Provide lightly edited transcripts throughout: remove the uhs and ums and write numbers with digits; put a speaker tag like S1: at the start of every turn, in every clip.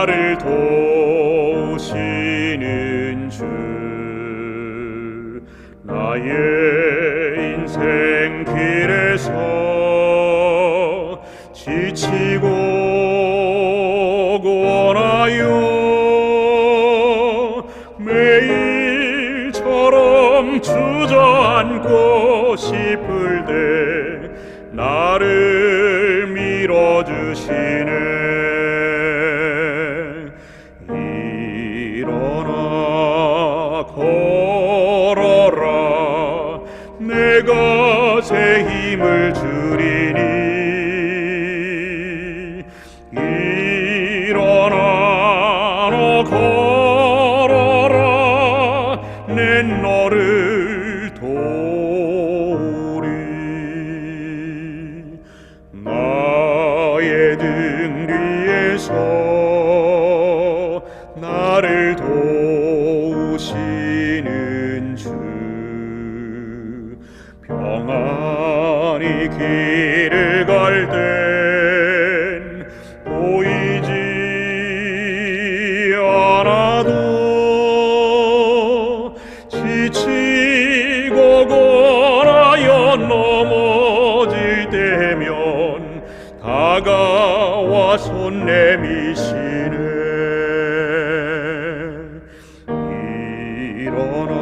S1: 나를 도우시는 주, 나의 인생 길에서 지치고 고나요 매일처럼 주저앉고 싶을 때 나를 밀어주시네. 일어나 걸어라, 내가 새 힘을 주리니. 일어나 너 걸어라, 내 너를 도우리. 나의 등 뒤에서 나를 도우시는 주, 평안히 길을 갈 땐 보이지 않아도 지치고 고나여 넘어질 때면 다가와 손 내미시네. 일어나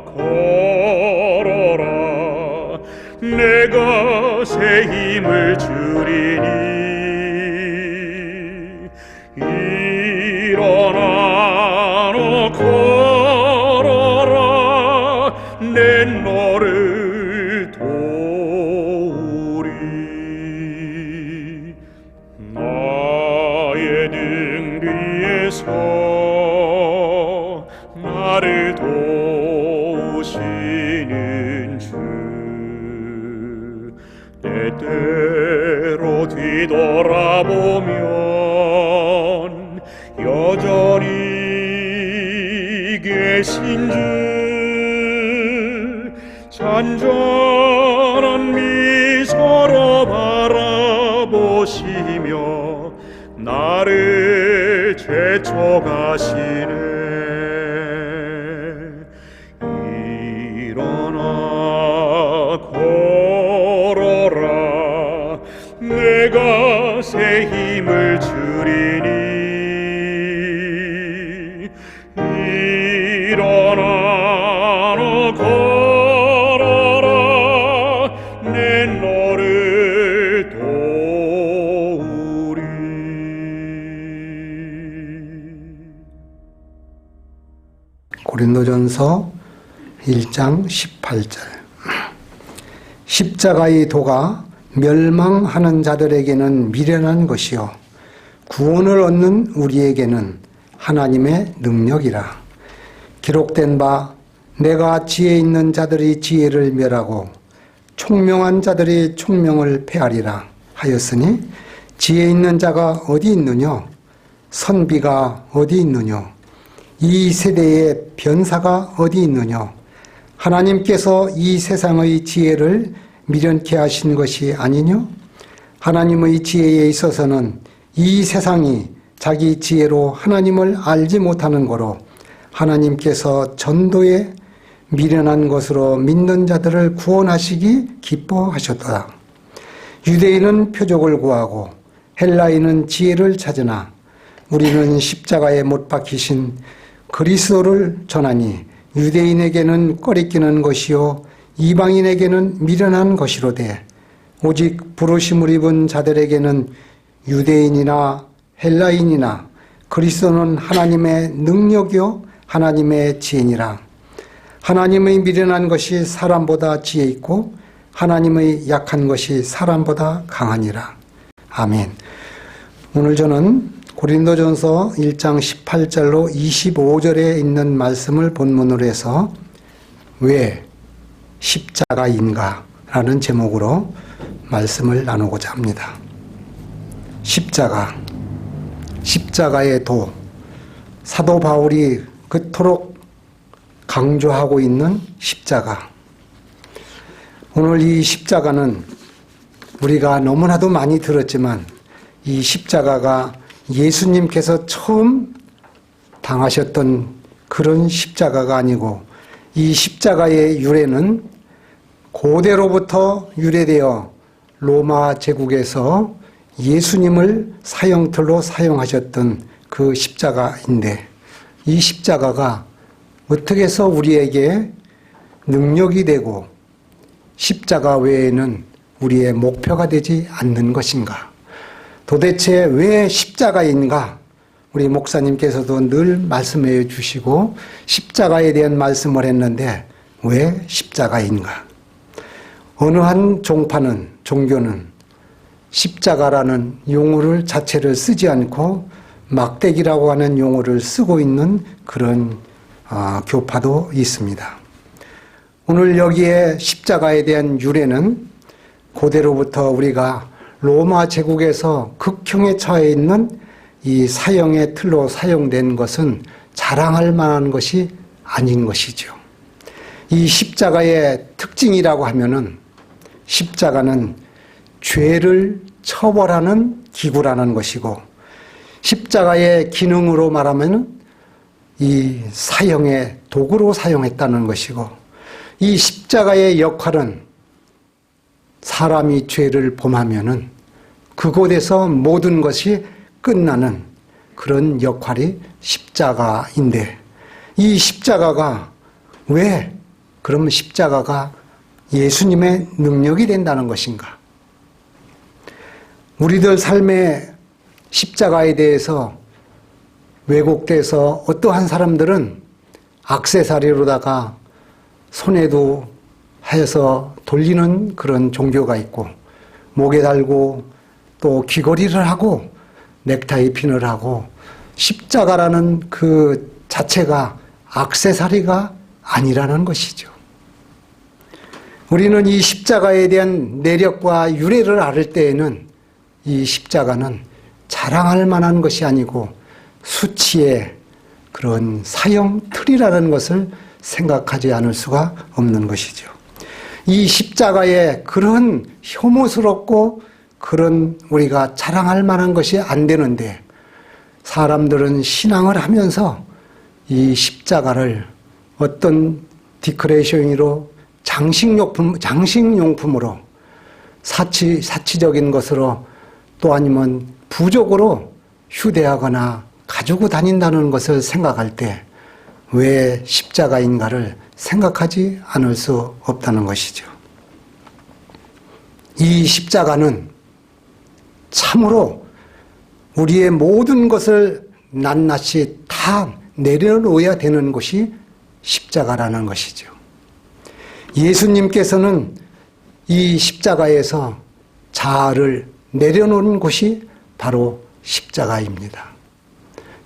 S1: 걸어라, 내가 새 힘을 주리니. 일어나 너 걸어라, 내 너를 도우리. 나의 등 뒤에서 나를 도우시는 주, 때때로 뒤돌아보면 여전히 계신 주, 잔잔한 미소로 바라보시며 나를 제쳐가시네. 일어나 걸어라, 내가 새 힘을 주리니. 일어나 너 걸어라, 내 너를 도우리.
S2: 고린도전서 1장 18절. 십자가의 도가 멸망하는 자들에게는 미련한 것이요 구원을 얻는 우리에게는 하나님의 능력이라. 기록된 바 내가 지혜 있는 자들이 지혜를 멸하고 총명한 자들이 총명을 폐하리라 하였으니, 지혜 있는 자가 어디 있느뇨? 선비가 어디 있느뇨? 이 세대의 변사가 어디 있느뇨? 하나님께서 이 세상의 지혜를 미련케 하신 것이 아니뇨? 하나님의 지혜에 있어서는 이 세상이 자기 지혜로 하나님을 알지 못하는 거로 하나님께서 전도에 미련한 것으로 믿는 자들을 구원하시기 기뻐하셨다. 유대인은 표적을 구하고 헬라인은 지혜를 찾으나 우리는 십자가에 못 박히신 그리스도를 전하니 유대인에게는 꺼리끼는 것이요 이방인에게는 미련한 것이로되 오직 부르심을 입은 자들에게는 유대인이나 헬라인이나 그리스도는 하나님의 능력이요 하나님의 지혜니라. 하나님의 미련한 것이 사람보다 지혜 있고 하나님의 약한 것이 사람보다 강하니라. 아멘. 오늘 저는 고린도전서 1장 18절로 25절에 있는 말씀을 본문으로 해서 왜 십자가인가 라는 제목으로 말씀을 나누고자 합니다. 십자가의 도, 사도 바울이 그토록 강조하고 있는 십자가. 오늘 이 십자가는 우리가 너무나도 많이 들었지만 이 십자가가 예수님께서 처음 당하셨던 그런 십자가가 아니고 이 십자가의 유래는 고대로부터 유래되어 로마 제국에서 예수님을 사형틀로 사용하셨던 그 십자가인데 이 십자가가 어떻게 해서 우리에게 능력이 되고 십자가 외에는 우리의 목표가 되지 않는 것인가? 도대체 왜 십자가인가? 우리 목사님께서도 늘 말씀해 주시고 십자가에 대한 말씀을 했는데 왜 십자가인가? 어느 한 종교는 십자가라는 용어를 자체를 쓰지 않고 막대기라고 하는 용어를 쓰고 있는 그런 교파도 있습니다. 오늘 여기에 십자가에 대한 유래는 고대로부터 우리가 로마 제국에서 극형에 처해 있는 이 사형의 틀로 사용된 것은 자랑할 만한 것이 아닌 것이죠. 이 십자가의 특징이라고 하면은 십자가는 죄를 처벌하는 기구라는 것이고 십자가의 기능으로 말하면 이 사형의 도구로 사용했다는 것이고 이 십자가의 역할은 사람이 죄를 범하면은 그곳에서 모든 것이 끝나는 그런 역할이 십자가인데 이 십자가가 왜 그러면 십자가가 예수님의 능력이 된다는 것인가? 우리들 삶의 십자가에 대해서 왜곡돼서 어떠한 사람들은 액세서리로다가 손에도 하여서 돌리는 그런 종교가 있고 목에 달고 또 귀걸이를 하고 넥타이 핀을 하고 십자가라는 그 자체가 액세서리가 아니라는 것이죠. 우리는 이 십자가에 대한 내력과 유래를 알을 때에는 이 십자가는 자랑할 만한 것이 아니고 수치의 그런 사형 틀이라는 것을 생각하지 않을 수가 없는 것이죠. 이 십자가에 그런 혐오스럽고 그런 우리가 자랑할 만한 것이 안 되는데 사람들은 신앙을 하면서 이 십자가를 어떤 디코레이션으로 장식용품으로 사치적인 것으로 또 아니면 부적으로 휴대하거나 가지고 다닌다는 것을 생각할 때 왜 십자가인가를 생각하지 않을 수 없다는 것이죠. 이 십자가는 참으로 우리의 모든 것을 낱낱이 다 내려놓아야 되는 것이 십자가라는 것이죠. 예수님께서는 이 십자가에서 자아를 내려놓은 곳이 바로 십자가입니다.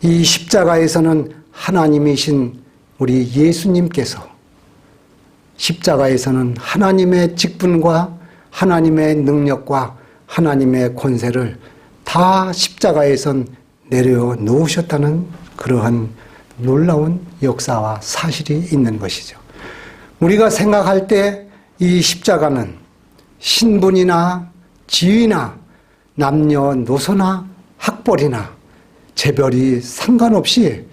S2: 이 십자가에서는 하나님이신 우리 예수님께서 십자가에서는 하나님의 직분과 하나님의 능력과 하나님의 권세를 다 십자가에선 내려놓으셨다는 그러한 놀라운 역사와 사실이 있는 것이죠. 우리가 생각할 때 이 십자가는 신분이나 지위나 남녀노소나 학벌이나 재별이 상관없이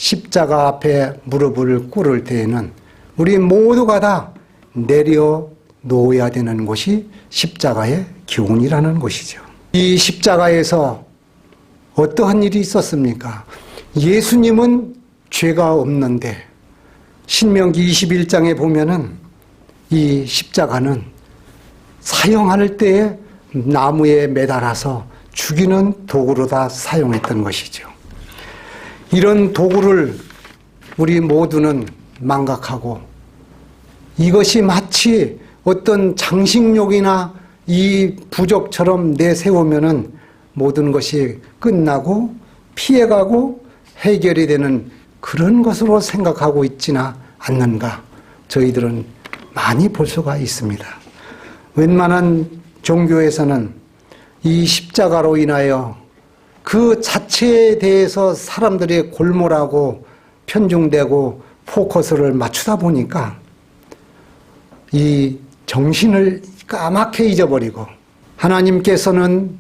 S2: 십자가 앞에 무릎을 꿇을 때에는 우리 모두가 다 내려놓아야 되는 것이 십자가의 교훈이라는 것이죠. 이 십자가에서 어떠한 일이 있었습니까? 예수님은 죄가 없는데 신명기 21장에 보면은 이 십자가는 사형할 때에 나무에 매달아서 죽이는 도구로 다 사용했던 것이죠. 이런 도구를 우리 모두는 망각하고 이것이 마치 어떤 장식용이나 이 부적처럼 내세우면은 모든 것이 끝나고 피해가고 해결이 되는 그런 것으로 생각하고 있지는 않는가 저희들은 많이 볼 수가 있습니다. 웬만한 종교에서는 이 십자가로 인하여 그 자체에 대해서 사람들이 골몰하고 편중되고 포커스를 맞추다 보니까 이 정신을 까맣게 잊어버리고 하나님께서는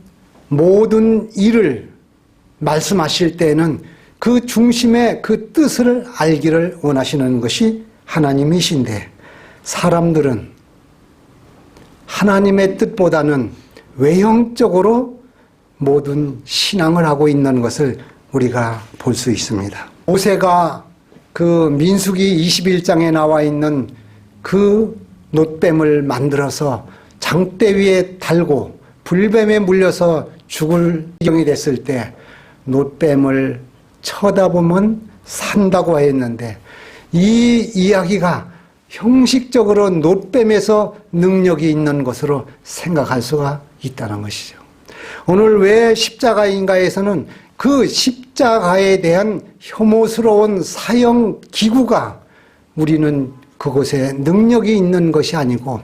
S2: 모든 일을 말씀하실 때에는 그 중심의 그 뜻을 알기를 원하시는 것이 하나님이신데, 사람들은 하나님의 뜻보다는 외형적으로 모든 신앙을 하고 있는 것을 우리가 볼 수 있습니다. 모세가 그 민수기 21장에 나와 있는 그 놋뱀을 만들어서 장대 위에 달고 불뱀에 물려서 죽을 지경이 됐을 때 놋뱀을 쳐다보면 산다고 했는데, 이 이야기가 형식적으로 놋뱀에서 능력이 있는 것으로 생각할 수가 있다는 것이죠. 오늘 왜 십자가인가에서는 그 십자가에 대한 혐오스러운 사형 기구가 우리는 그곳에 능력이 있는 것이 아니고,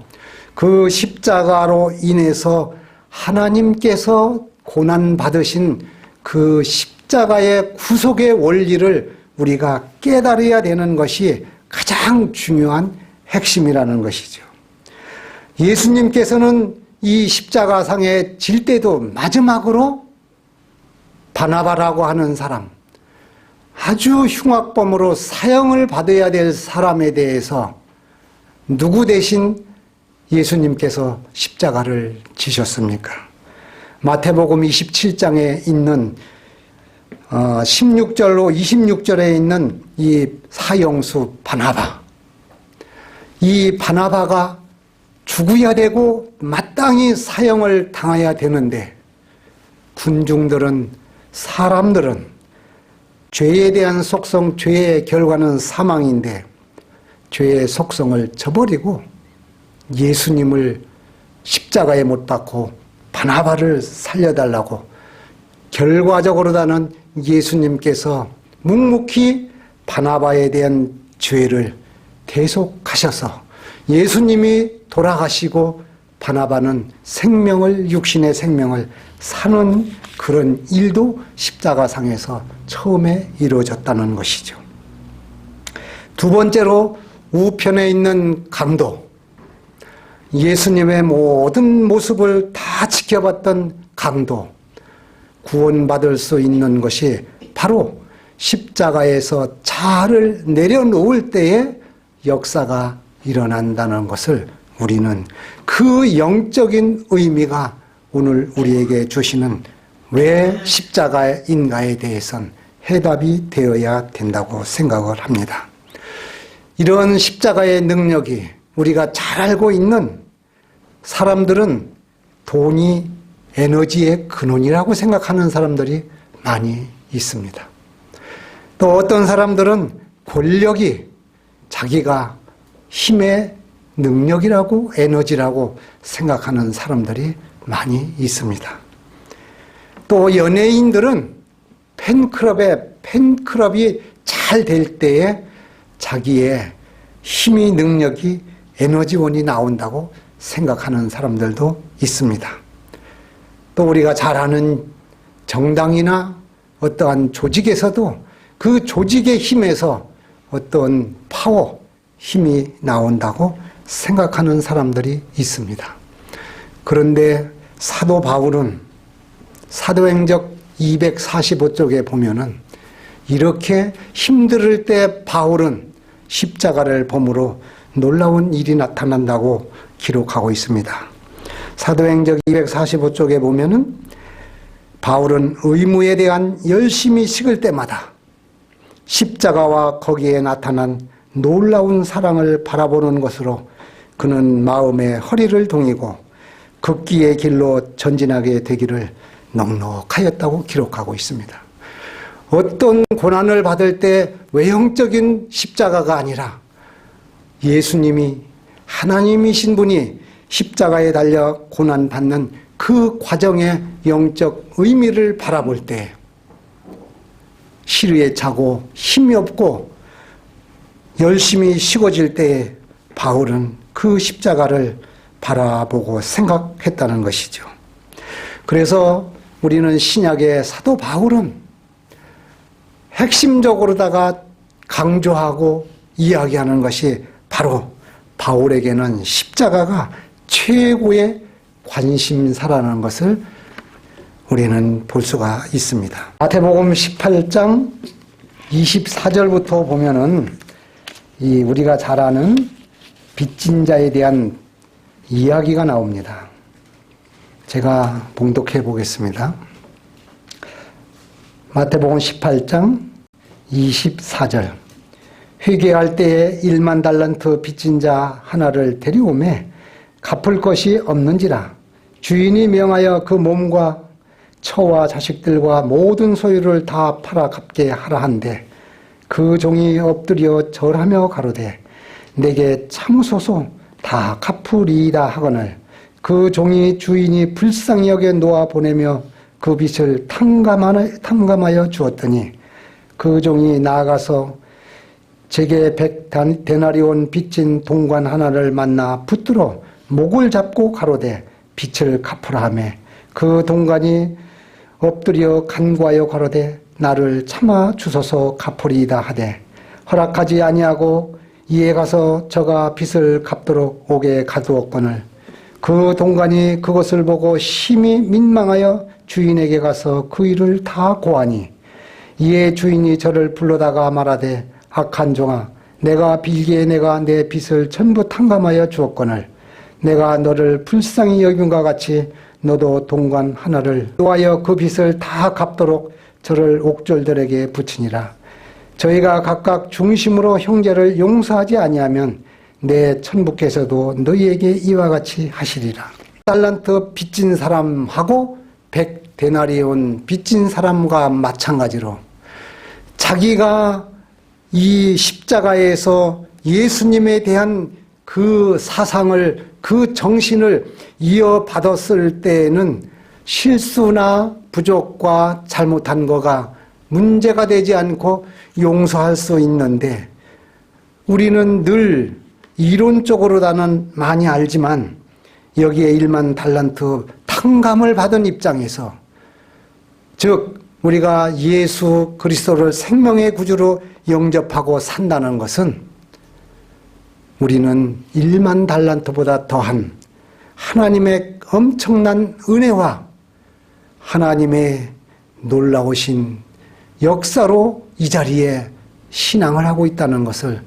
S2: 그 십자가로 인해서 하나님께서 고난받으신 그 십자가의 구속의 원리를 우리가 깨달아야 되는 것이 가장 중요한 핵심이라는 것이죠. 예수님께서는 이 십자가상에 질 때도 마지막으로 바나바라고 하는 사람, 아주 흉악범으로 사형을 받아야 될 사람에 대해서 누구 대신 예수님께서 십자가를 지셨습니까? 마태복음 27장에 있는 16절로 26절에 있는 이 사형수 바나바, 이 바나바가 죽어야 되고 마땅히 사형을 당해야 되는데, 군중들은, 사람들은 죄에 대한 속성, 죄의 결과는 사망인데 죄의 속성을 저버리고 예수님을 십자가에 못 박고 바나바를 살려달라고, 결과적으로는 예수님께서 묵묵히 바나바에 대한 죄를 대속하셔서 예수님이 돌아가시고 바나바는 생명을, 육신의 생명을 사는 그런 일도 십자가상에서 처음에 이루어졌다는 것이죠. 두 번째로 우편에 있는 강도, 예수님의 모든 모습을 다 지켜봤던 강도, 구원받을 수 있는 것이 바로 십자가에서 자아를 내려놓을 때에 역사가 일어난다는 것을 우리는 그 영적인 의미가 오늘 우리에게 주시는 왜 십자가인가에 대해서는 해답이 되어야 된다고 생각을 합니다. 이런 십자가의 능력이 우리가 잘 알고 있는 사람들은 돈이 에너지의 근원이라고 생각하는 사람들이 많이 있습니다. 또 어떤 사람들은 권력이 자기가 힘의 능력이라고, 에너지라고 생각하는 사람들이 많이 있습니다. 또 연예인들은 팬클럽이 잘 될 때에 자기의 힘이, 능력이, 에너지원이 나온다고 생각하는 사람들도 있습니다. 또 우리가 잘 아는 정당이나 어떠한 조직에서도 그 조직의 힘에서 어떤 파워, 힘이 나온다고 생각하는 사람들이 있습니다. 그런데 사도 바울은 사도행적 245쪽에 보면은 이렇게 힘들 때 바울은 십자가를 보므로 놀라운 일이 나타난다고 기록하고 있습니다. 사도행적 245쪽에 보면은 바울은 의무에 대한 열심히 식을 때마다 십자가와 거기에 나타난 놀라운 사랑을 바라보는 것으로 그는 마음의 허리를 동이고 극기의 길로 전진하게 되기를 넉넉하였다고 기록하고 있습니다. 어떤 고난을 받을 때 외형적인 십자가가 아니라 예수님이, 하나님이신 분이 십자가에 달려 고난받는 그 과정의 영적 의미를 바라볼 때 시르에 차고 힘이 없고 열심히 식어질 때에 바울은 그 십자가를 바라보고 생각했다는 것이죠. 그래서 우리는 신약의 사도 바울은 핵심적으로다가 강조하고 이야기하는 것이 바로 바울에게는 십자가가 최고의 관심사라는 것을 우리는 볼 수가 있습니다. 마태복음 18장 24절부터 보면은 이 우리가 잘 아는 빚진 자에 대한 이야기가 나옵니다. 제가 봉독해 보겠습니다. 마태복음 18장 24절. 회개할 때에 1만 달란트 빚진 자 하나를 데려오매 갚을 것이 없는지라 주인이 명하여 그 몸과 처와 자식들과 모든 소유를 다 팔아 갚게 하라 한데 그 종이 엎드려 절하며 가로되 내게 참으소서 다 갚으리이다 하거늘 그 종이 주인이 불쌍히 여겨 놓아 보내며 그 빚을 탕감하여 주었더니 그 종이 나아가서 제게 100데나리온 빚진 동관 하나를 만나 붙들어 목을 잡고 가로되 빚을 갚으라 하며 그 동관이 엎드려 간구하여 가로되 나를 참아 주소서 갚으리이다 하되 허락하지 아니하고 이에 가서 저가 빚을 갚도록 옥에 가두었거늘 그 동관이 그것을 보고 심히 민망하여 주인에게 가서 그 일을 다 고하니 이에 주인이 저를 불러다가 말하되 악한 종아 내가 빌기에 내가 내 빚을 전부 탕감하여 주었거늘 내가 너를 불쌍히 여김과 같이 너도 동관 하나를 놓아여 그 빚을 다 갚도록 저를 옥졸들에게 붙이니라. 저희가 각각 중심으로 형제를 용서하지 아니하면 내 천부께서도 너희에게 이와 같이 하시리라. 달란트 빚진 사람하고 100데나리온 빚진 사람과 마찬가지로 자기가 이 십자가에서 예수님에 대한 그 사상을 그 정신을 이어받았을 때에는 실수나 부족과 잘못한 거가 문제가 되지 않고 용서할 수 있는데 우리는 늘 이론적으로다는 많이 알지만 여기에 1만 달란트 탕감을 받은 입장에서 즉 우리가 예수 그리스도를 생명의 구주로 영접하고 산다는 것은 우리는 1만 달란트보다 더한 하나님의 엄청난 은혜와 하나님의 놀라우신 역사로 이 자리에 신앙을 하고 있다는 것을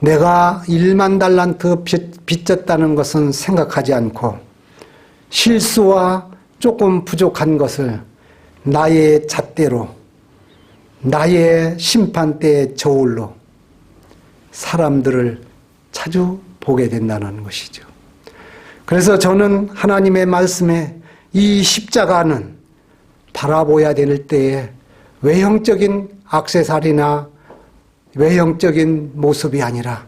S2: 내가 1만 달란트 빚졌다는 것은 생각하지 않고 실수와 조금 부족한 것을 나의 잣대로 나의 심판대의 저울로 사람들을 자주 보게 된다는 것이죠. 그래서 저는 하나님의 말씀에 이 십자가는 바라보아야 될 때에 외형적인 액세서리나 외형적인 모습이 아니라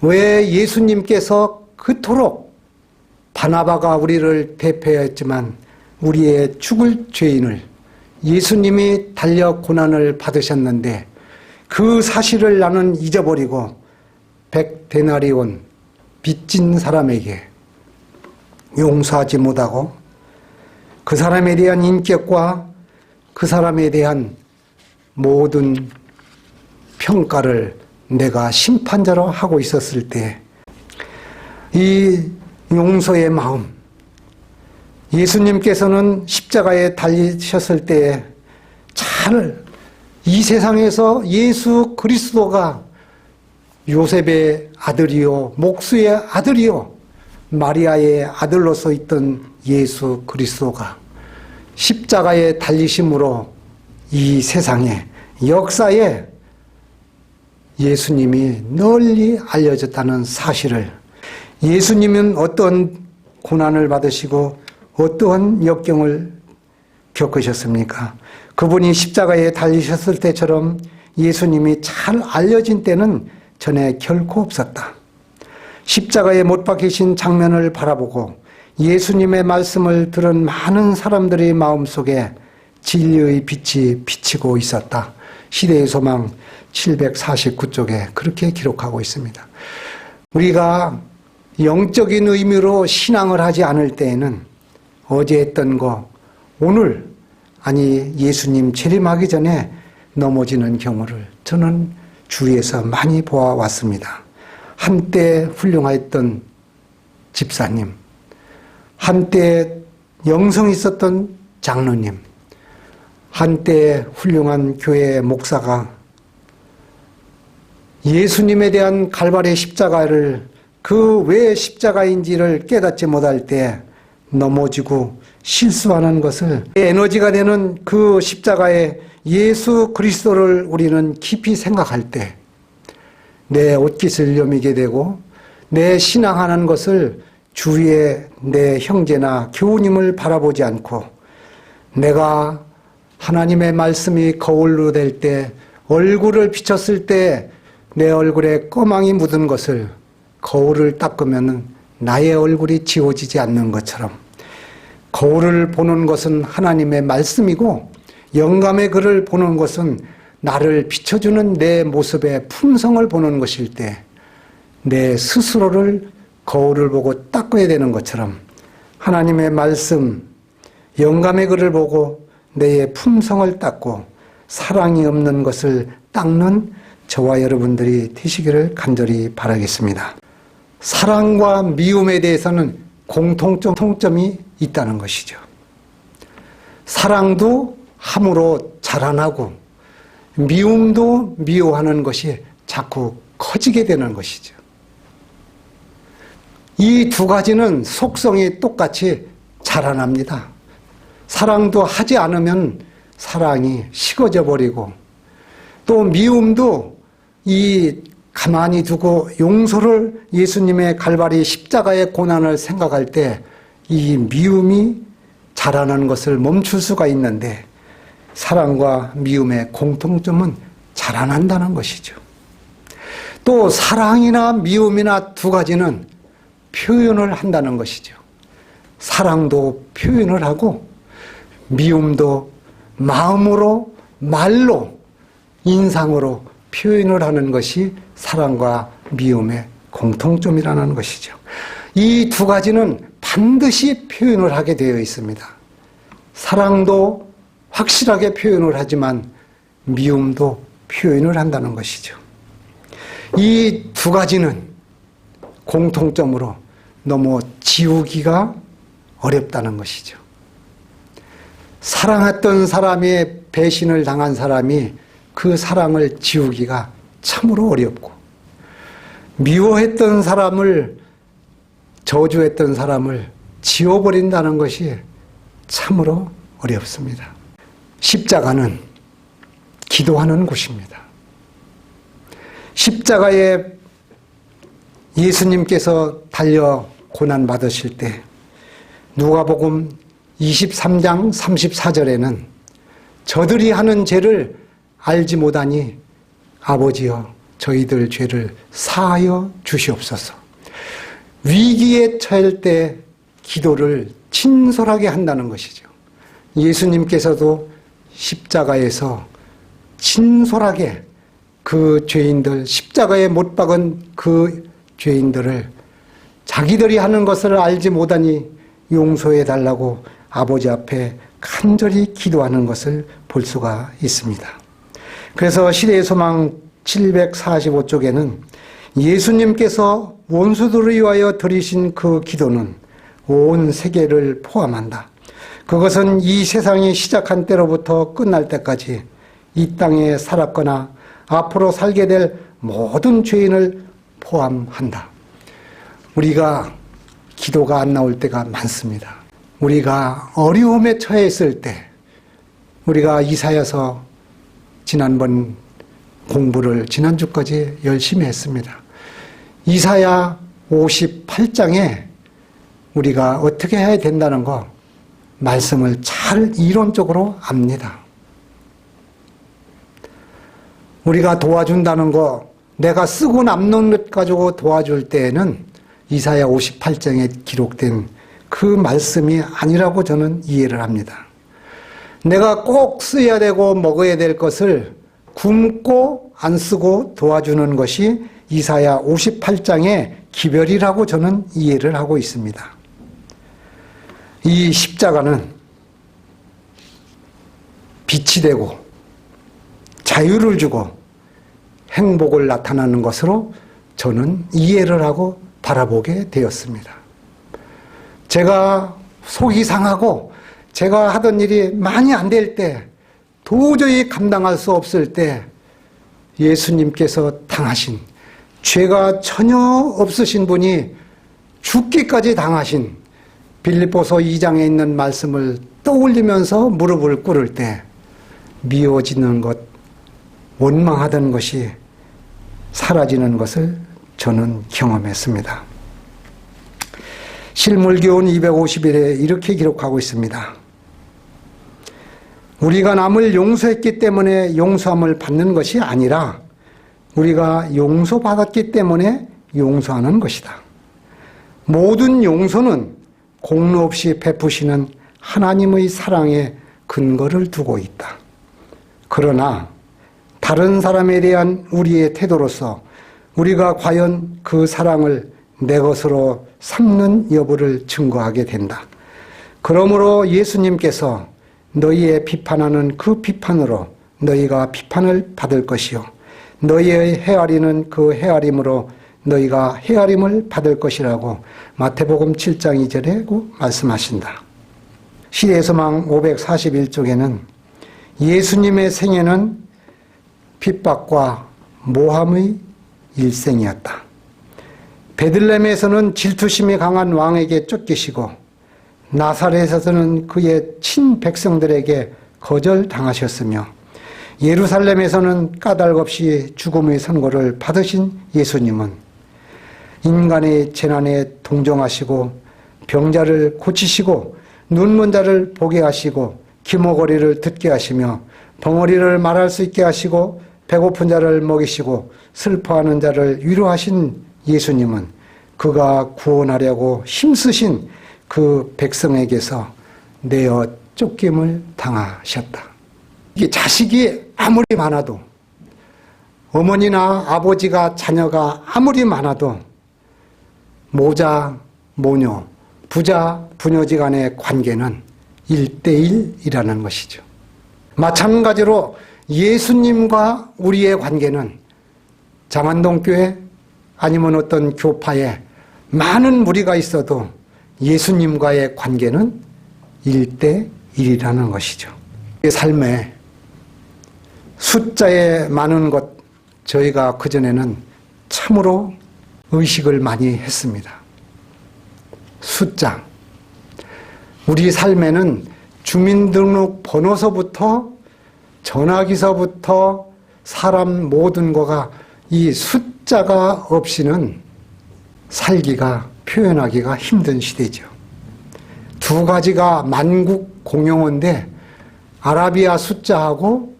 S2: 왜 예수님께서 그토록 바나바가 우리를 대표했지만 우리의 죽을 죄인을 예수님이 달려 고난을 받으셨는데 그 사실을 나는 잊어버리고 100데나리온 빚진 사람에게 용서하지 못하고 그 사람에 대한 인격과 그 사람에 대한 모든 평가를 내가 심판자로 하고 있었을 때 이 용서의 마음, 예수님께서는 십자가에 달리셨을 때 잘 이 세상에서 예수 그리스도가 요셉의 아들이요 목수의 아들이요 마리아의 아들로서 있던 예수 그리스도가 십자가에 달리심으로 이 세상에 역사에 예수님이 널리 알려졌다는 사실을 예수님은 어떤 고난을 받으시고 어떠한 역경을 겪으셨습니까? 그분이 십자가에 달리셨을 때처럼 예수님이 잘 알려진 때는 전에 결코 없었다. 십자가에 못 박히신 장면을 바라보고 예수님의 말씀을 들은 많은 사람들의 마음속에 진리의 빛이 비치고 있었다. 시대의 소망 749쪽에 그렇게 기록하고 있습니다. 우리가 영적인 의미로 신앙을 하지 않을 때에는 어제 했던 거, 오늘 아니 예수님 재림하기 전에 넘어지는 경우를 저는 주위에서 많이 보아왔습니다. 한때 훌륭했던 집사님, 한때 영성 있었던 장로님, 한때 훌륭한 교회 목사가 예수님에 대한 갈바리 십자가를 그 왜 십자가인지를 깨닫지 못할 때 넘어지고 실수하는 것을 에너지가 되는 그 십자가의 예수 그리스도를 우리는 깊이 생각할 때 내 옷깃을 여미게 되고 내 신앙하는 것을 주위의 내 형제나 교우님을 바라보지 않고 내가 하나님의 말씀이 거울로 될 때 얼굴을 비쳤을 때 내 얼굴에 꺼망이 묻은 것을 거울을 닦으면 나의 얼굴이 지워지지 않는 것처럼 거울을 보는 것은 하나님의 말씀이고 영감의 글을 보는 것은 나를 비춰주는 내 모습의 품성을 보는 것일 때 내 스스로를 거울을 보고 닦아야 되는 것처럼 하나님의 말씀, 영감의 글을 보고 내 품성을 닦고 사랑이 없는 것을 닦는 저와 여러분들이 되시기를 간절히 바라겠습니다. 사랑과 미움에 대해서는 공통점이 있다는 것이죠. 사랑도 함으로 자라나고 미움도 미워하는 것이 자꾸 커지게 되는 것이죠. 이 두 가지는 속성이 똑같이 자라납니다. 사랑도 하지 않으면 사랑이 식어져 버리고 또 미움도 이 가만히 두고 용서를 예수님의 갈바리 십자가의 고난을 생각할 때 이 미움이 자라는 것을 멈출 수가 있는데 사랑과 미움의 공통점은 자라난다는 것이죠. 또 사랑이나 미움이나 두 가지는 표현을 한다는 것이죠. 사랑도 표현을 하고 미움도 마음으로 말로 인상으로 표현을 하는 것이 사랑과 미움의 공통점이라는 것이죠. 이 두 가지는 반드시 표현을 하게 되어 있습니다. 사랑도 확실하게 표현을 하지만 미움도 표현을 한다는 것이죠. 이 두 가지는 공통점으로 너무 지우기가 어렵다는 것이죠. 사랑했던 사람의 배신을 당한 사람이 그 사랑을 지우기가 참으로 어렵고 미워했던 사람을 저주했던 사람을 지워버린다는 것이 참으로 어렵습니다. 십자가는 기도하는 곳입니다. 십자가에 예수님께서 달려 고난받으실 때 누가복음 23장 34절에는 저들이 하는 죄를 알지 못하니 아버지여 저희들 죄를 사하여 주시옵소서. 위기에 처할 때 기도를 진솔하게 한다는 것이죠. 예수님께서도 십자가에서 진솔하게 그 죄인들, 십자가에 못 박은 그 죄인들을 자기들이 하는 것을 알지 못하니 용서해 달라고 아버지 앞에 간절히 기도하는 것을 볼 수가 있습니다. 그래서 시대의 소망 745쪽에는 예수님께서 원수들을 위하여 드리신 그 기도는 온 세계를 포함한다. 그것은 이 세상이 시작한 때로부터 끝날 때까지 이 땅에 살았거나 앞으로 살게 될 모든 죄인을 포함한다. 우리가 기도가 안 나올 때가 많습니다. 우리가 어려움에 처했을 때 우리가 이사야서 지난번 공부를 지난주까지 열심히 했습니다. 이사야 58장에 우리가 어떻게 해야 된다는 거 말씀을 잘 이론적으로 압니다. 우리가 도와준다는 거 내가 쓰고 남는 것 가지고 도와줄 때에는 이사야 58장에 기록된 그 말씀이 아니라고 저는 이해를 합니다. 내가 꼭 써야 되고 먹어야 될 것을 굶고 안 쓰고 도와주는 것이 이사야 58장의 기별이라고 저는 이해를 하고 있습니다. 이 십자가는 빛이 되고 자유를 주고 행복을 나타나는 것으로 저는 이해를 하고 바라보게 되었습니다. 제가 속이 상하고 제가 하던 일이 많이 안 될 때, 도저히 감당할 수 없을 때 예수님께서 당하신, 죄가 전혀 없으신 분이 죽기까지 당하신 빌립보서 2장에 있는 말씀을 떠올리면서 무릎을 꿇을 때 미워지는 것, 원망하던 것이 사라지는 것을 저는 경험했습니다. 실물교훈 251에 이렇게 기록하고 있습니다. 우리가 남을 용서했기 때문에 용서함을 받는 것이 아니라 우리가 용서받았기 때문에 용서하는 것이다. 모든 용서는 공로 없이 베푸시는 하나님의 사랑에 근거를 두고 있다. 그러나 다른 사람에 대한 우리의 태도로서 우리가 과연 그 사랑을 내 것으로 삼는 여부를 증거하게 된다. 그러므로 예수님께서 너희의 비판하는 그 비판으로 너희가 비판을 받을 것이요 너희의 헤아리는 그 헤아림으로 너희가 헤아림을 받을 것이라고 마태복음 7장 2절에 말씀하신다. 시대의 소망 541쪽에는 예수님의 생애는 핍박과 모함의 일생이었다. 베들레헴에서는 질투심이 강한 왕에게 쫓기시고 나사렛에서는 그의 친백성들에게 거절당하셨으며 예루살렘에서는 까닭없이 죽음의 선고를 받으신 예수님은 인간의 재난에 동정하시고 병자를 고치시고 눈먼 자를 보게 하시고 기모거리를 듣게 하시며 벙어리를 말할 수 있게 하시고 배고픈 자를 먹이시고 슬퍼하는 자를 위로하신 예수님은 그가 구원하려고 힘쓰신 그 백성에게서 내어 쫓김을 당하셨다. 이게 자식이 아무리 많아도, 어머니나 아버지가 자녀가 아무리 많아도 모자, 모녀, 부자, 부녀지 간의 관계는 1:1이라는 것이죠. 마찬가지로 예수님과 우리의 관계는 장안동교회 아니면 어떤 교파에 많은 무리가 있어도 예수님과의 관계는 1:1이라는 것이죠. 삶에 숫자에 많은 것, 저희가 그전에는 참으로 의식을 많이 했습니다. 숫자. 우리 삶에는 주민등록 번호서부터 전화기서부터 사람 모든 거가 이 숫자가 없이는 살기가, 표현하기가 힘든 시대죠. 두 가지가 만국 공용어인데 아라비아 숫자하고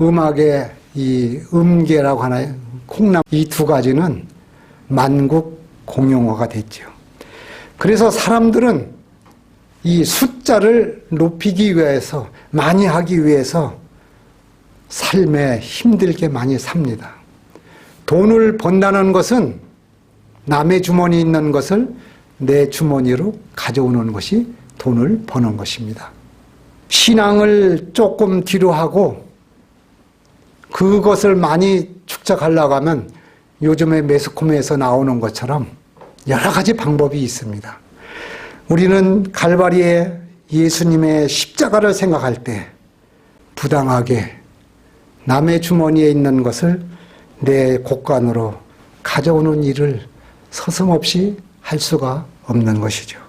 S2: 음악의 이 음계라고 하나요? 콩나물, 이 두 가지는 만국 공용어가 됐죠. 그래서 사람들은 이 숫자를 높이기 위해서, 많이 하기 위해서 삶에 힘들게 많이 삽니다. 돈을 번다는 것은 남의 주머니에 있는 것을 내 주머니로 가져오는 것이 돈을 버는 것입니다. 신앙을 조금 뒤로 하고 그것을 많이 축적하려고 하면 요즘에 매스컴에서 나오는 것처럼 여러 가지 방법이 있습니다. 우리는 갈바리의 예수님의 십자가를 생각할 때 부당하게 남의 주머니에 있는 것을 내 곳간으로 가져오는 일을 서슴없이 할 수가 없는 것이죠.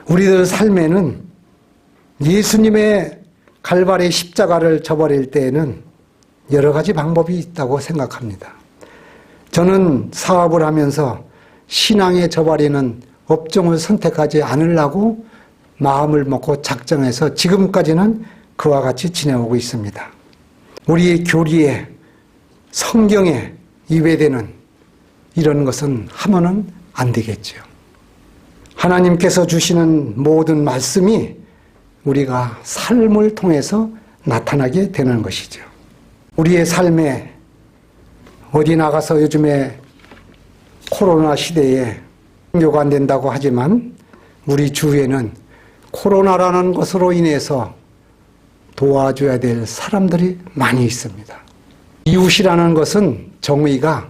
S2: 우리들 삶에는 예수님의 갈바리 십자가를 져버릴 때에는 여러 가지 방법이 있다고 생각합니다. 저는 사업을 하면서 신앙에 져버리는 업종을 선택하지 않으려고 마음을 먹고 작정해서 지금까지는 그와 같이 지내오고 있습니다. 우리 교리에, 성경에 입에되는 이런 것은 하면은 안 되겠죠. 하나님께서 주시는 모든 말씀이 우리가 삶을 통해서 나타나게 되는 것이죠. 우리의 삶에 어디 나가서 요즘에 코로나 시대에 종교가 안 된다고 하지만 우리 주위에는 코로나라는 것으로 인해서 도와줘야 될 사람들이 많이 있습니다. 이웃이라는 것은 정의가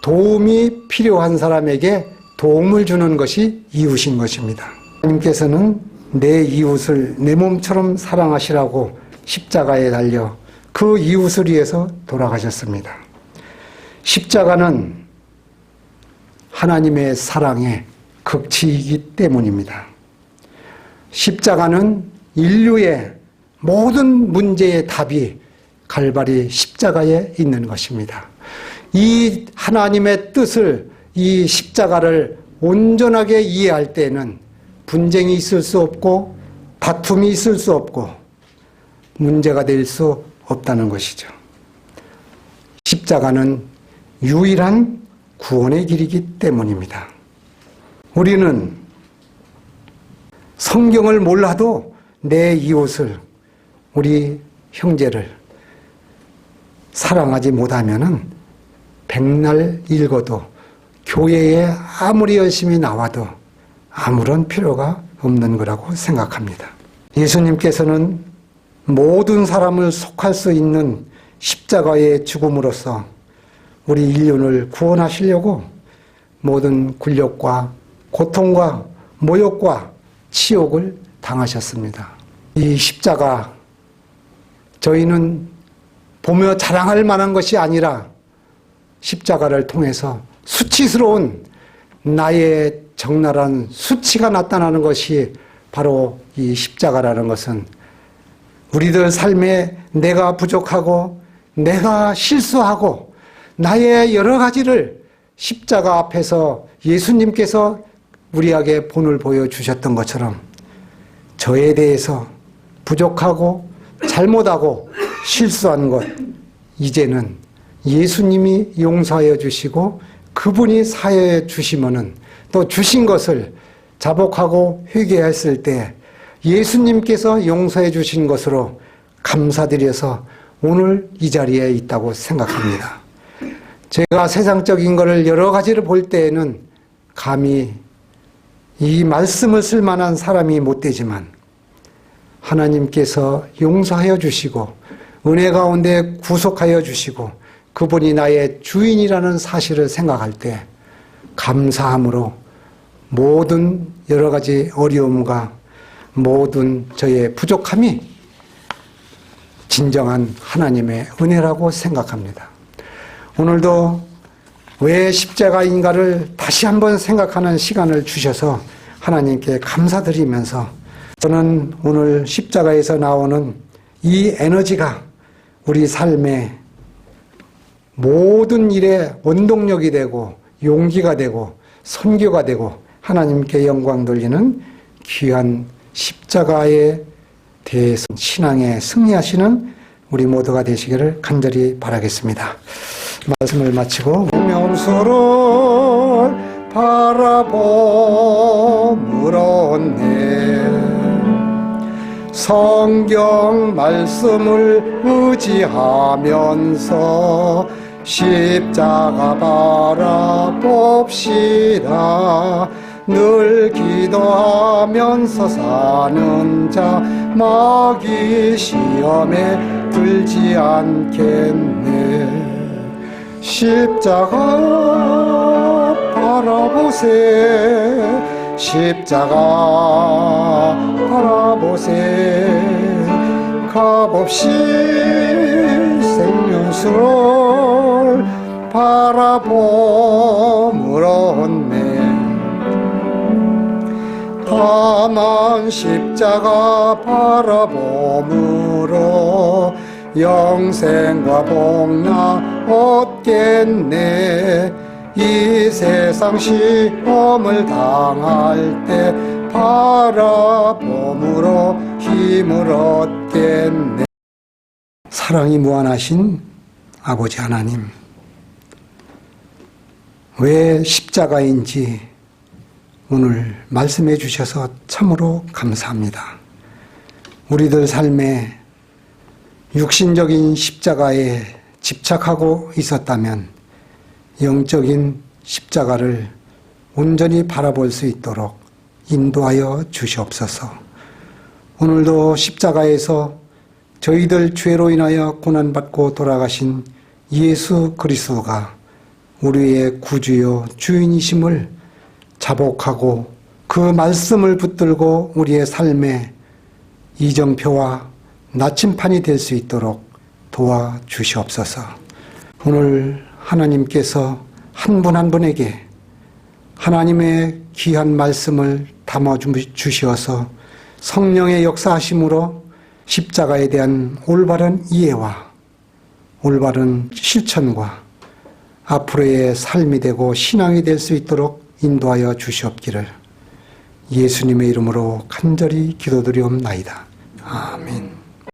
S2: 도움이 필요한 사람에게 도움을 주는 것이 이웃인 것입니다. 하나님께서는 내 이웃을 내 몸처럼 사랑하시라고 십자가에 달려 그 이웃을 위해서 돌아가셨습니다. 십자가는 하나님의 사랑의 극치이기 때문입니다. 십자가는 인류의 모든 문제의 답이 갈바리 십자가에 있는 것입니다. 이 하나님의 뜻을, 이 십자가를 온전하게 이해할 때에는 분쟁이 있을 수 없고 다툼이 있을 수 없고 문제가 될 수 없다는 것이죠. 십자가는 유일한 구원의 길이기 때문입니다. 우리는 성경을 몰라도 내 이웃을, 우리 형제를 사랑하지 못하면은 백날 읽어도 교회에 아무리 열심히 나와도 아무런 필요가 없는 거라고 생각합니다. 예수님께서는 모든 사람을 속할 수 있는 십자가의 죽음으로써 우리 인륜을 구원하시려고 모든 굴욕과 고통과 모욕과 치욕을 당하셨습니다. 이 십자가, 저희는 보며 자랑할 만한 것이 아니라 십자가를 통해서 수치스러운 나의 적나라한 수치가 나타나는 것이 바로 이 십자가라는 것은 우리들 삶에 내가 부족하고 내가 실수하고 나의 여러 가지를 십자가 앞에서 예수님께서 우리에게 본을 보여주셨던 것처럼 저에 대해서 부족하고 잘못하고 실수한 것, 이제는 예수님이 용서하여 주시고 그분이 사하여 주시면은 또 주신 것을 자복하고 회개했을 때 예수님께서 용서해 주신 것으로 감사드려서 오늘 이 자리에 있다고 생각합니다. 제가 세상적인 것을 여러 가지를 볼 때에는 감히 이 말씀을 쓸 만한 사람이 못 되지만 하나님께서 용서하여 주시고 은혜 가운데 구속하여 주시고 그분이 나의 주인이라는 사실을 생각할 때 감사함으로 모든 여러 가지 어려움과 모든 저의 부족함이 진정한 하나님의 은혜라고 생각합니다. 오늘도 왜 십자가인가를 다시 한번 생각하는 시간을 주셔서 하나님께 감사드리면서 저는 오늘 십자가에서 나오는 이 에너지가 우리 삶의 모든 일에 원동력이 되고 용기가 되고 선교가 되고 하나님께 영광 돌리는 귀한 십자가에 대해서 신앙에 승리하시는 우리 모두가 되시기를 간절히 바라겠습니다. 말씀을 마치고 명수를 바라보물었네. 성경 말씀을 의지하면서 십자가 바라봅시다. 늘 기도하면서 사는 자 마귀 시험에 들지 않겠네. 십자가 바라보세. 십자가 바라보세. 값없이 생명수를 바라보물었네. 다만 십자가 바라보므로 영생과 복나 얻겠네. 이 세상 시험을 당할 때 바라봄으로 힘을 얻겠네. 사랑이 무한하신 아버지 하나님, 왜 십자가인지 오늘 말씀해 주셔서 참으로 감사합니다. 우리들 삶에 육신적인 십자가에 집착하고 있었다면 영적인 십자가를 온전히 바라볼 수 있도록 인도하여 주시옵소서. 오늘도 십자가에서 저희들 죄로 인하여 고난받고 돌아가신 예수 그리스도가 우리의 구주요 주인이심을 자복하고 그 말씀을 붙들고 우리의 삶의 이정표와 나침판이 될 수 있도록 도와주시옵소서. 오늘 하나님께서 한 분 한 분에게 하나님의 귀한 말씀을 담아주시어서 성령의 역사하심으로 십자가에 대한 올바른 이해와 올바른 실천과 앞으로의 삶이 되고 신앙이 될 수 있도록 인도하여 주시옵기를 예수님의 이름으로 간절히 기도드리옵나이다. 아멘.